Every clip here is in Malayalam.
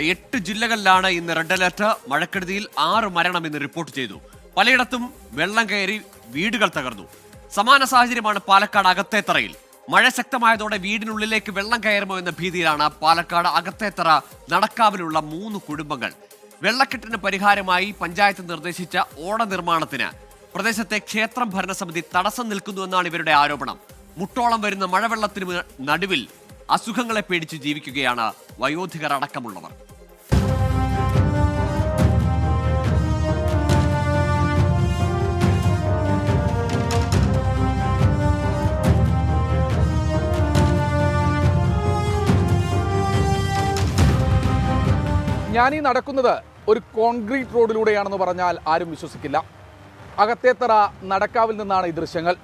8 ജില്ലകളിലാണ് ഇന്ന് റെഡ് അലർട്ട്. മഴക്കെടുതിയിൽ 6 മരണം ഇന്ന് റിപ്പോർട്ട് ചെയ്തു. പലയിടത്തും വെള്ളം കയറി വീടുകൾ തകർന്നു. സമാന സാഹചര്യമാണ് പാലക്കാട് അകത്തേത്തറയിൽ. മഴ ശക്തമായതോടെ വീടിനുള്ളിലേക്ക് വെള്ളം കയറുമോ എന്ന ഭീതിയിലാണ് പാലക്കാട് അകത്തേത്തറ നടക്കാവിലുള്ള 3 കുടുംബങ്ങൾ. വെള്ളക്കെട്ടിന് പരിഹാരമായി പഞ്ചായത്ത് നിർദ്ദേശിച്ച ഓട നിർമ്മാണത്തിന് പ്രദേശത്തെ ക്ഷേത്രം ഭരണസമിതി തടസ്സം നിൽക്കുന്നുവെന്നാണ് ഇവരുടെ ആരോപണം. മുട്ടോളം വരുന്ന മഴവെള്ളത്തിന് നടുവിൽ അസുഖങ്ങളെ പേടിച്ച് ജീവിക്കുകയാണ് വയോധികർ അടക്കമുള്ളവർ. ഞാനീ നടക്കുന്നത് ഒരു കോൺക്രീറ്റ് റോഡിലൂടെയാണെന്ന് പറഞ്ഞാൽ ആരും വിശ്വസിക്കില്ല. അകത്തേത്തറ നടക്കാവിൽ നിന്നാണ് ഈ ദൃശ്യങ്ങൾ.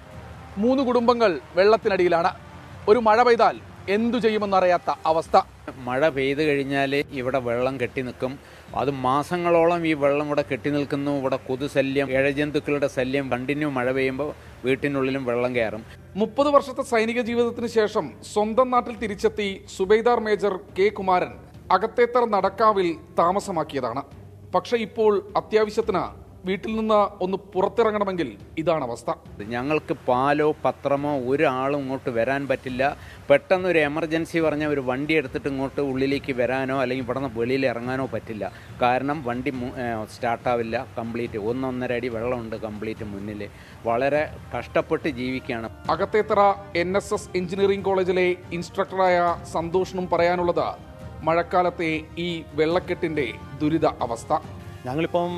3 കുടുംബങ്ങൾ വെള്ളത്തിനടിയിലാണ്. ഒരു മഴ പെയ്താൽ എന്തു ചെയ്യുമെന്നറിയാത്ത അവസ്ഥ. മഴ പെയ്തു കഴിഞ്ഞാൽ ഇവിടെ വെള്ളം കെട്ടി നിൽക്കും. അത് മാസങ്ങളോളം ഈ വെള്ളം ഇവിടെ കെട്ടി നിൽക്കുന്നു. ഇവിടെ കൊതുശല്യം, ഇഴജന്തുക്കളുടെ ശല്യം കണ്ടിന്യൂ. മഴ പെയ്യുമ്പോൾ വീട്ടിനുള്ളിലും വെള്ളം കയറും. 30 വർഷത്തെ സൈനിക ജീവിതത്തിന് ശേഷം സ്വന്തം നാട്ടിൽ തിരിച്ചെത്തി സുബൈദാർ മേജർ കെ കുമാരൻ അകത്തേത്തറ നടക്കാവിൽ താമസമാക്കിയതാണ്. പക്ഷെ ഇപ്പോൾ അത്യാവശ്യത്തിന് വീട്ടിൽ നിന്ന് ഒന്ന് പുറത്തിറങ്ങണമെങ്കിൽ ഇതാണ് അവസ്ഥ. ഞങ്ങൾക്ക് പാലോ പത്രമോ ഒരാളും ഇങ്ങോട്ട് വരാൻ പറ്റില്ല. പെട്ടെന്നൊരു എമർജൻസി പറഞ്ഞാൽ ഒരു വണ്ടി എടുത്തിട്ട് ഇങ്ങോട്ട് ഉള്ളിലേക്ക് വരാനോ അല്ലെങ്കിൽ ഇവിടെ നിന്ന് വെളിയിൽ ഇറങ്ങാനോ പറ്റില്ല. കാരണം വണ്ടി സ്റ്റാർട്ടാവില്ല. കംപ്ലീറ്റ് 1-1.5 അടി വെള്ളമുണ്ട് കംപ്ലീറ്റ് മുന്നിൽ. വളരെ കഷ്ടപ്പെട്ട് ജീവിക്കുകയാണ്. അകത്തേത്തറ NSS എഞ്ചിനീയറിംഗ് കോളേജിലെ ഇൻസ്ട്രക്ടറായ സന്തോഷിനും പറയാനുള്ളത് മഴക്കാലത്തെ ഈ വെള്ളക്കെട്ടിന്റെ ദുരിത അവസ്ഥ. ഞങ്ങളിപ്പം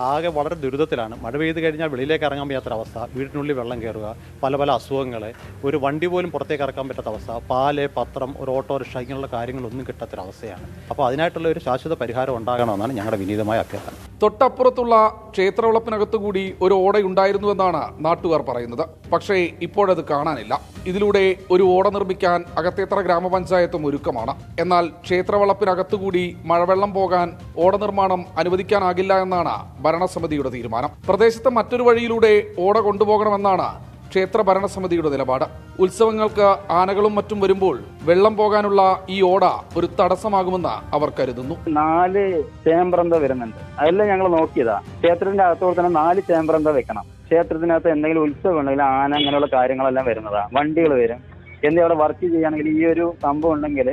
ആകെ വളരെ ദുരിതത്തിലാണ്. മഴ പെയ്ത് കഴിഞ്ഞാൽ വെളിയിലേക്ക് ഇറങ്ങാൻ പറ്റാത്ത അവസ്ഥ, വീടിനുള്ളിൽ വെള്ളം കയറുക, പല പല അസുഖങ്ങൾ, ഒരു വണ്ടി പോലും പുറത്തേക്ക് ഇറക്കാൻ പറ്റാത്ത അവസ്ഥ, പാല് പത്രം ഒരു ഓട്ടോറിക്ഷ ഇങ്ങനെയുള്ള കാര്യങ്ങളൊന്നും കിട്ടാത്തൊരവസ്ഥയാണ്. അപ്പോൾ അതിനായിട്ടുള്ള ഒരു ശാശ്വത പരിഹാരം ഉണ്ടാകണമെന്നാണ് ഞങ്ങളുടെ വിനീതമായ അഭ്യർത്ഥന. തൊട്ടപ്പുറത്തുള്ള ക്ഷേത്രവളപ്പിനകത്തുകൂടി ഒരു ഓടയുണ്ടായിരുന്നുവെന്നാണ് നാട്ടുകാർ പറയുന്നത്. പക്ഷേ ഇപ്പോഴത് കാണാനില്ല. ഇതിലൂടെ ഒരു ഓട നിർമ്മിക്കാൻ അകത്തേത്തറ ഗ്രാമപഞ്ചായത്തും ഒരുക്കമാണ്. എന്നാൽ ക്ഷേത്രവളപ്പിനകത്തുകൂടി മഴവെള്ളം പോകാൻ ഓട നിർമ്മാണം അനുവദിക്കാനാകില്ല എന്നാണ് ഭരണസമിതിയുടെ തീരുമാനം. പ്രദേശത്ത് മറ്റൊരു വഴിയിലൂടെ ഓട കൊണ്ടുപോകണമെന്നാണ് ക്ഷേത്ര ഭരണസമിതിയുടെ നിലപാട്. ഉത്സവങ്ങൾക്ക് ആനകളും മറ്റും വരുമ്പോൾ വെള്ളം പോകാനുള്ള ഈ ഓട ഒരു തടസ്സമാകുമെന്ന് അവർ കരുതുന്നു. 4 ചേമ്പറന്ത വരുന്നുണ്ട്. അതെല്ലാം ഞങ്ങൾ നോക്കിയതാ. ക്ഷേത്രത്തിന്റെ അകത്തോടെ തന്നെ 4 ചേമ്പറന്ത വെക്കണം. ക്ഷേത്രത്തിനകത്ത് എന്തെങ്കിലും ഉത്സവം ഉണ്ടെങ്കിൽ ആന അങ്ങനെയുള്ള കാര്യങ്ങളെല്ലാം വരുന്നതാ. വണ്ടികൾ വരും. എന്തെങ്കിലും അവിടെ വർക്ക് ചെയ്യുകയാണെങ്കിൽ ഈ ഒരു സംഭവം ഉണ്ടെങ്കിൽ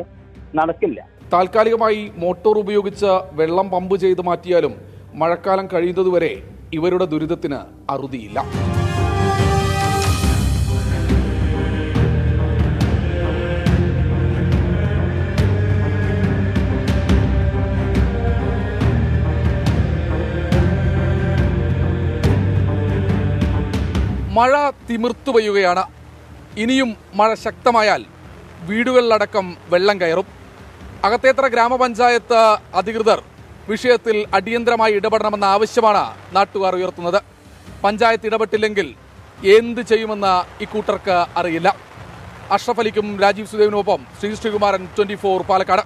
നടക്കില്ല. താൽക്കാലികമായി മോട്ടോർ ഉപയോഗിച്ച് വെള്ളം പമ്പ് ചെയ്ത് മാറ്റിയാലും മഴക്കാലം കഴിയുന്നതുവരെ ഇവരുടെ ദുരിതത്തിന് അറുതിയില്ല. മഴ തിമിർത്തു പെയ്യുകയാണ്. ഇനിയും മഴ ശക്തമായാൽ വീടുകളിലടക്കം വെള്ളം കയറും. അകത്തേത്തറ ഗ്രാമപഞ്ചായത്ത് അധികൃതർ വിഷയത്തിൽ അടിയന്തരമായി ഇടപെടണമെന്ന ആവശ്യമാണ് നാട്ടുകാർ ഉയർത്തുന്നത്. പഞ്ചായത്ത് ഇടപെട്ടില്ലെങ്കിൽ എന്ത് ചെയ്യുമെന്ന് ഇക്കൂട്ടർക്ക് അറിയില്ല. അഷ്റഫ് അലിക്കും രാജീവ് സുദേവിനുമൊപ്പം ശ്രീകുമാരൻ, 24 പാലക്കാട്.